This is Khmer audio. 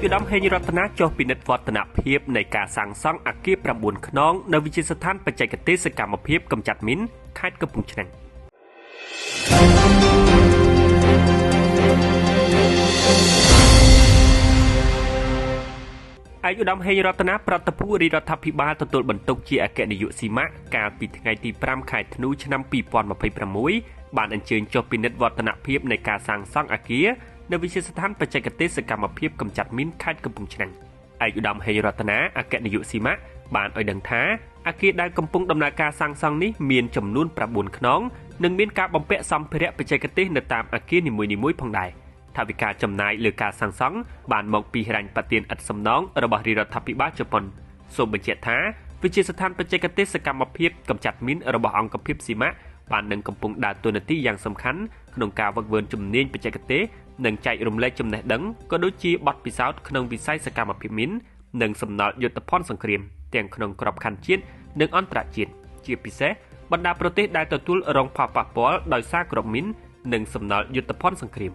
យុដាមហេងរតនាចុះពិនិត្យវឌ្ឍនភាពនៃការសាងសង់អគារ9ខ្នងនៅវិទ្យាស្ថានបច្ចេកទេសសកម្មភាពកម្ចាត់មីនខេត្តកំពង់ឆ្នាំងឯកឧត្តមហេងរតនាប្រតិភូរាជរដ្ឋាភិបាលទទួលបន្ទុកជាអគ្គនាយកស៊ីម៉ាក់កាលពីថ្ងៃទី5ខែធ្នូឆ្នាំ2026បានអញ្ជើញចុះពិនិត្យវឌ្ឍនភាពនៃការសាងសង់អគារនៅវិទ្យាស្ថានបច្ចេកទេសសកម្មភាពកម្ចាត់មីនខេត្តកំពង់ឆ្នាំងឯកឧត្តមហេងរតនាអគ្គនាយកស៊ីម៉ាក់បានឲ្យដឹងថាអគារដែលកំពុងដំណើរការសាងសង់នេះមានចំនួន9ខ្នងនិងមានការបំពាក់សម្ភារៈបច្ចេកទេសនៅតាមអគារនីមួយៗផងដែរថាវិការចំណាយលើការសាងសង់បានមកពីហិរញ្ញប្បទានឥតសំណងរបស់រាជរដ្ឋាភិបាលជប៉ុនសូមបញ្ជាក់ថាវិទ្យាស្ថានបច្ចេកទេសសកម្មភាពកម្ចាត់មីនរបស់អង្គភាពស៊ីម៉ាក់បាននឹងកំពុងដើរតួនាទីយ៉ាងសំខាន់ក្នុងការវឹកវើជំនាញបច្ចេកទេសនិងចែករំលែកចំណេះដឹងក៏ដូចជាបទពិសោធន៍ក្នុងវិស័យសកម្មភាពមីននិងសំណល់យុទ្ធភ័ណ្ឌសង្គ្រាមទាំងក្នុងក្របខ័ណ្ឌជាតិនិងអន្តរជាតិជាពិសេសបណ្ដាប្រទេសដែលទទួលរងផលប៉ះពាល់ដោយសារគ្រាប់មីននិងសំណល់យុទ្ធភ័ណ្ឌសង្គ្រាម